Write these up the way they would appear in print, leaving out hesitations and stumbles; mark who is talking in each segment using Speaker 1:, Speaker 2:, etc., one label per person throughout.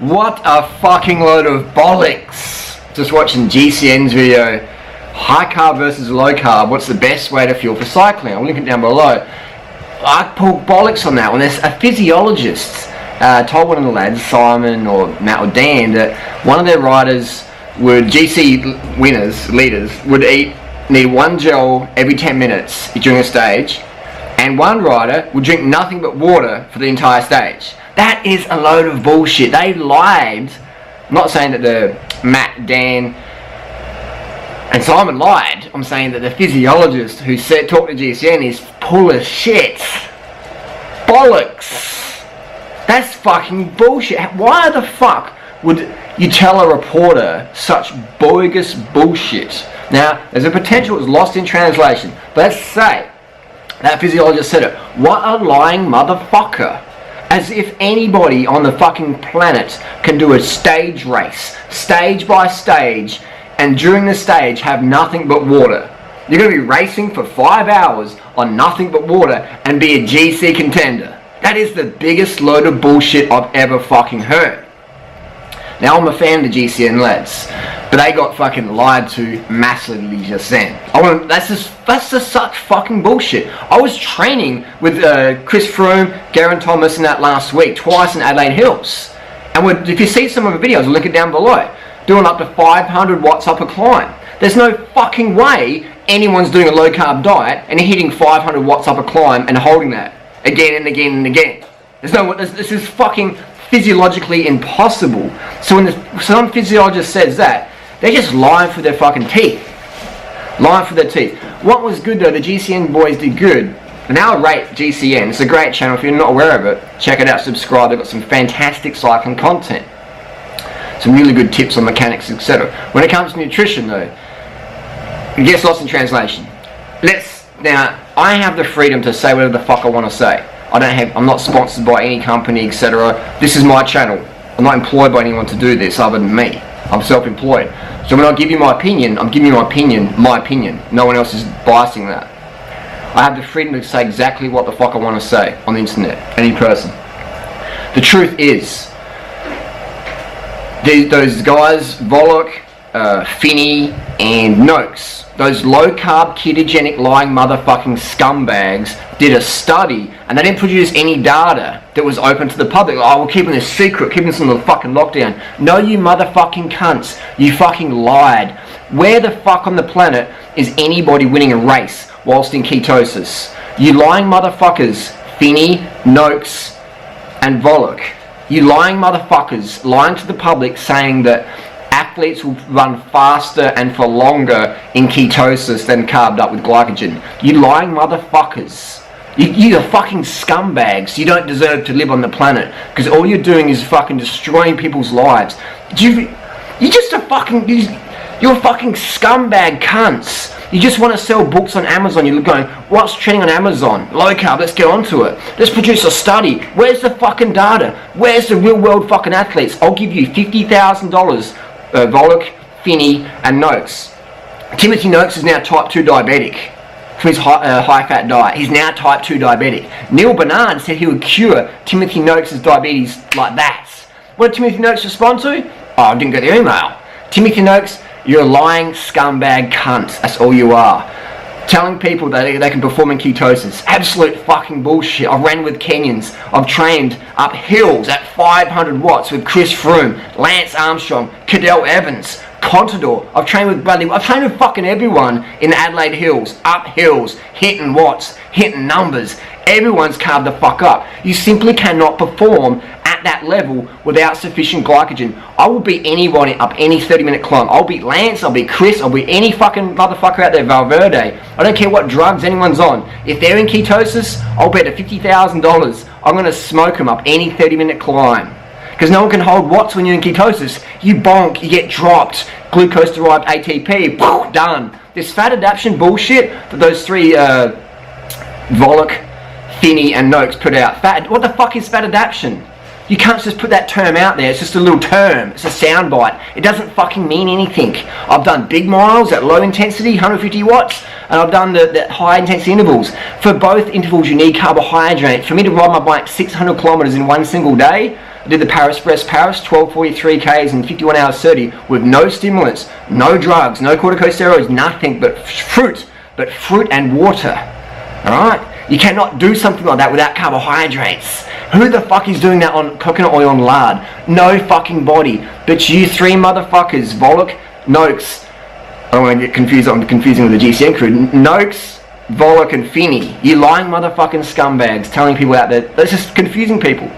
Speaker 1: What a fucking load of bollocks. Just watching GCN's video. High carb versus low carb. What's the best way to fuel for cycling? I'll link it down below. I pulled bollocks on that one. There's a physiologist told one of the lads, Simon or Matt or Dan, that one of their riders would, GC winners, leaders, would need one gel every 10 minutes during a stage, and one rider would drink nothing but water for the entire stage. That is a load of bullshit. They lied. I'm not saying that the Matt, Dan and Simon lied. I'm saying that the physiologist who talked to GCN is full of shit. Bollocks. That's fucking bullshit. Why the fuck would you tell a reporter such bogus bullshit? Now, there's a potential it's lost in translation. But let's say that physiologist said it. What a lying motherfucker. As if anybody on the fucking planet can do a stage race, stage by stage, and during the stage have nothing but water. You're going to be racing for 5 hours on nothing but water and be a GC contender. That is the biggest load of bullshit I've ever fucking heard. Now, I'm a fan of the GCN lads, but they got fucking lied to massively just then. That's just such fucking bullshit. I was training with Chris Froome, Geraint Thomas and that last week, twice in Adelaide Hills. And if you see some of the videos, I'll link it down below. Doing up to 500 watts up a climb. There's no fucking way anyone's doing a low carb diet and hitting 500 watts up a climb and holding that again and again and again. This is fucking physiologically impossible. So when some physiologist says that, they're just lying for their fucking teeth. Lying for their teeth. What was good though, the GCN boys did good. And now I rate GCN. It's a great channel. If you're not aware of it, check it out, subscribe. They've got some fantastic cycling content. Some really good tips on mechanics, etc. When it comes to nutrition though, it gets lost in translation. Now, I have the freedom to say whatever the fuck I want to say. I'm not sponsored by any company, etc. This is my channel. I'm not employed by anyone to do this other than me. I'm self-employed. So when I give you my opinion, I'm giving you my opinion. No one else is biasing that. I have the freedom to say exactly what the fuck I want to say on the internet. Any person. The truth is, those guys, Volok, Finney and Noakes, those low-carb, ketogenic, lying motherfucking scumbags did a study and they didn't produce any data that was open to the public. Oh, we're keeping this secret, keeping this in the fucking lockdown. No, you motherfucking cunts. You fucking lied. Where the fuck on the planet is anybody winning a race whilst in ketosis? You lying motherfuckers, Finney, Noakes and Volok. You lying motherfuckers, lying to the public saying that athletes will run faster and for longer in ketosis than carved up with glycogen. You lying motherfuckers. You're fucking scumbags. You don't deserve to live on the planet because all you're doing is fucking destroying people's lives. You're a fucking scumbag cunts. You just want to sell books on Amazon. You're going, what's trending on Amazon? Low carb, let's get onto it. Let's produce a study. Where's the fucking data? Where's the real world fucking athletes? I'll give you $50,000, Volok, Finney and Noakes. Timothy Noakes is now type 2 diabetic from his high-fat diet. He's now type 2 diabetic. Neil Bernard said he would cure Timothy Noakes' diabetes like that. What did Timothy Noakes respond to? Oh, I didn't get the email. Timothy Noakes, you're a lying scumbag cunt. That's all you are. Telling people that they can perform in ketosis. Absolute fucking bullshit. I've ran with Kenyans. I've trained up hills at 500 watts with Chris Froome, Lance Armstrong, Cadell Evans, Contador. I've trained with fucking everyone in the Adelaide Hills, up hills, hitting watts, hitting numbers. Everyone's carved the fuck up. You simply cannot perform at that level without sufficient glycogen. I will beat anybody up any 30-minute climb. I'll beat Lance, I'll beat Chris, I'll beat any fucking motherfucker out there, Valverde. I don't care what drugs anyone's on. If they're in ketosis, I'll bet $50,000 I'm going to smoke them up any 30-minute climb. Because no one can hold watts when you're in ketosis. You bonk, you get dropped. Glucose-derived ATP, poof, done. This fat adaptation bullshit that those three, Volok, Finney and Noakes put out. What the fuck is fat adaptation? You can't just put that term out there. It's just a little term. It's a soundbite. It doesn't fucking mean anything. I've done big miles at low intensity, 150 watts, and I've done the high intensity intervals. For both intervals, you need carbohydrate. For me to ride my bike 600 kilometers in one single day, did the Paris 1243 Ks in 51 hours 30 with no stimulants, no drugs, no corticosteroids, nothing but fruit and water. Alright? You cannot do something like that without carbohydrates. Who the fuck is doing that on coconut oil and lard? No fucking body. But you three motherfuckers, Volok, Noakes, I don't want to get confused, I'm confusing with the GCN crew, Noakes, Volok and Finney, you lying motherfucking scumbags telling people out there, that's just confusing people.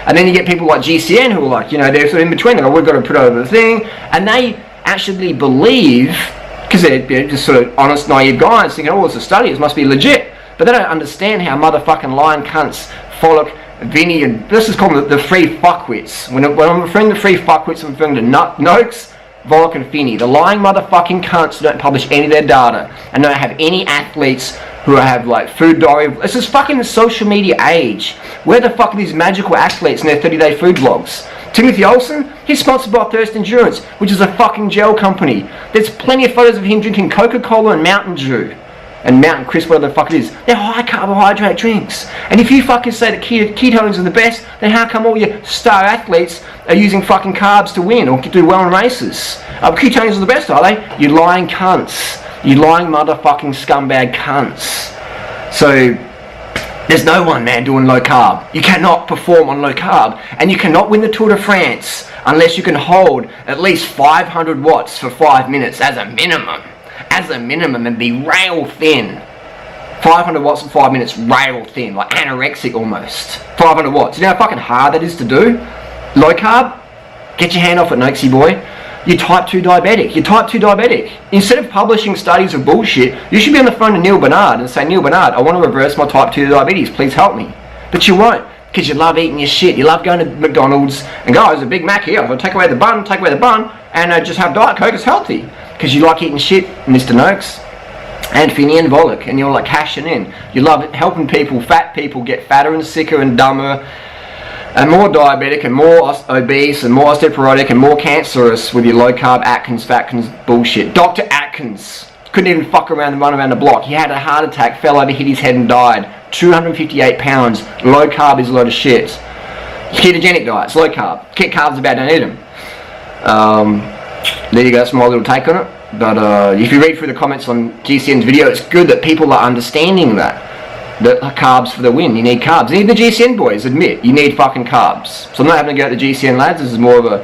Speaker 1: And then you get people like GCN who are like, you know, they're sort of in between, like, we've got to put over the thing, and they actually believe, because they're just sort of honest, naive guys thinking, oh, it's a study, it must be legit. But they don't understand how motherfucking lying cunts, Volok, Vinny, and let's just call them the free fuckwits. When I'm referring to free fuckwits, I'm referring to Noakes, Volok and Finney, the lying motherfucking cunts who don't publish any of their data and don't have any athletes who have like food diary. It's this fucking social media age. Where the fuck are these magical athletes and their 30-day food blogs? Timothy Olsen, he's sponsored by Thirst Endurance, which is a fucking gel company. There's plenty of photos of him drinking Coca-Cola and Mountain Dew. And Mountain Crisp, whatever the fuck it is. They're high carbohydrate drinks. And if you fucking say that ketones are the best, then how come all your star athletes are using fucking carbs to win or do well in races? Ketones are the best, are they? You lying cunts. You lying motherfucking scumbag cunts. So, there's no one, man, doing low carb. You cannot perform on low carb. And you cannot win the Tour de France unless you can hold at least 500 watts for 5 minutes as a minimum. As a minimum, and be rail thin. 500 watts in 5 minutes, rail thin, like anorexic almost. 500 watts. You know how fucking hard that is to do? Low carb? Get your hand off it, Nokesy boy. You're type 2 diabetic. You're type 2 diabetic. Instead of publishing studies of bullshit, you should be on the phone to Neil Bernard and say, Neil Bernard, I want to reverse my type 2 diabetes. Please help me. But you won't, because you love eating your shit. You love going to McDonald's and go, oh, there's a Big Mac here. I'll take away the bun, and just have Diet Coke. It's healthy. Because you like eating shit, Mr. Noakes, and Finney and Volok, and you're like cashing in. You love helping people, fat people, get fatter and sicker and dumber, and more diabetic, and more obese, and more osteoporotic, and more cancerous with your low-carb Fatkins bullshit. Dr. Atkins couldn't even fuck around and run around the block. He had a heart attack, fell over, hit his head and died. 258 pounds. Low carb is a load of shit. Ketogenic diets, low carb. Carbs are bad, don't eat them. There you go, that's my little take on it. But if you read through the comments on GCN's video, it's good that people are understanding that carbs for the win. You need carbs. Even the GCN boys admit you need fucking carbs. So I'm not having to go at the GCN lads. This is more of a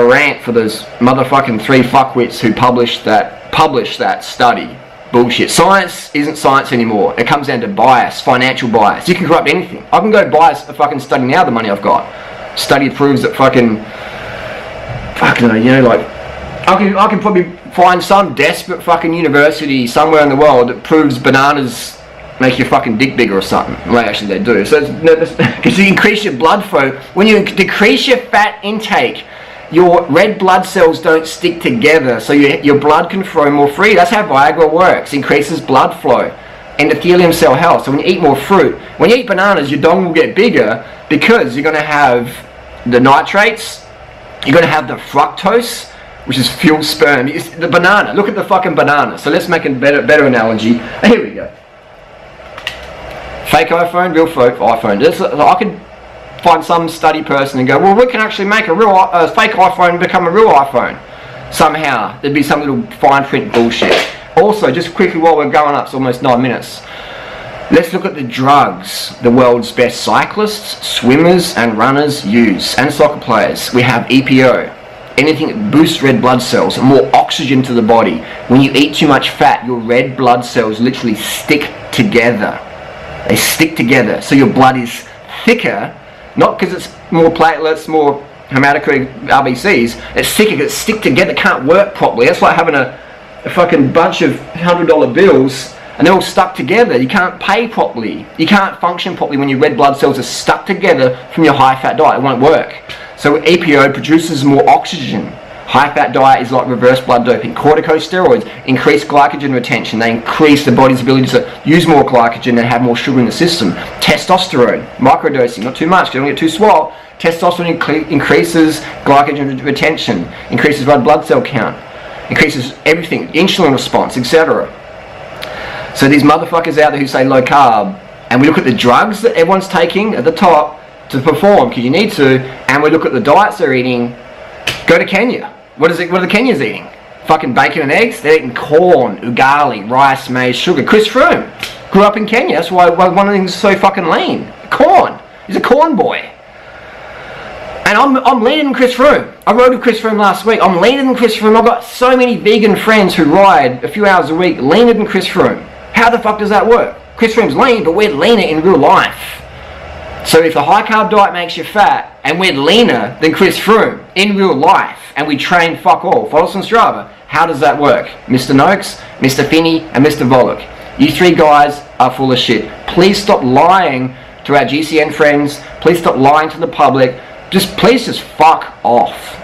Speaker 1: rant for those motherfucking three fuckwits who published that study. Bullshit. Science isn't science anymore. It comes down to bias, financial bias. You can corrupt anything. I can go buy a fucking study now, the money I've got. Study proves that I can probably find some desperate fucking university somewhere in the world that proves bananas make your fucking dick bigger or something. Well, actually they do. So because you increase your blood flow. When you decrease your fat intake, your red blood cells don't stick together, so your blood can flow more free. That's how Viagra works. Increases blood flow, endothelium cell health. So when you eat more fruit, when you eat bananas, your dong will get bigger because you're going to have the nitrates, you're going to have the fructose, which is fuel sperm. It's the banana. Look at the fucking banana. So let's make a better analogy. Here we go. Fake iPhone, real iPhone. I could find some study person and go, well, we can actually make a fake iPhone become a real iPhone. Somehow. There'd be some little fine print bullshit. Also, just quickly while we're going up, it's almost 9 minutes. Let's look at the drugs the world's best cyclists, swimmers and runners use, and soccer players. We have EPO. Anything that boosts red blood cells, more oxygen to the body. When you eat too much fat, your red blood cells literally stick together. They stick together, so your blood is thicker, not because it's more platelets, more hematocrit, RBCs, it's thicker because it's stick together, can't work properly. That's like having a fucking bunch of $100 bills and they're all stuck together. You can't pay properly. You can't function properly when your red blood cells are stuck together from your high-fat diet. It won't work. So EPO produces more oxygen. High-fat diet is like reverse blood doping. Corticosteroids increase glycogen retention. They increase the body's ability to use more glycogen and have more sugar in the system. Testosterone, microdosing, not too much, don't get too swole. Testosterone increases glycogen retention, increases red blood cell count, increases everything, insulin response, etc. So these motherfuckers out there who say low carb, and we look at the drugs that everyone's taking at the top, to perform, because you need to, and we look at the diets they're eating, go to Kenya. What are the Kenyans eating? Fucking bacon and eggs? They're eating corn, ugali, rice, maize, sugar. Chris Froome grew up in Kenya. That's why one of the things is so fucking lean. Corn. He's a corn boy. And I'm leaner than Chris Froome. I rode with Chris Froome last week. I'm leaner than Chris Froome. I've got so many vegan friends who ride a few hours a week leaner than Chris Froome. How the fuck does that work? Chris Froome's lean, but we're leaner in real life. So if the high carb diet makes you fat, and we're leaner than Chris Froome in real life, and we train fuck all, follow us on Strava, how does that work? Mr. Noakes, Mr. Finney, and Mr. Volok. You three guys are full of shit. Please stop lying to our GCN friends. Please stop lying to the public. Please just fuck off.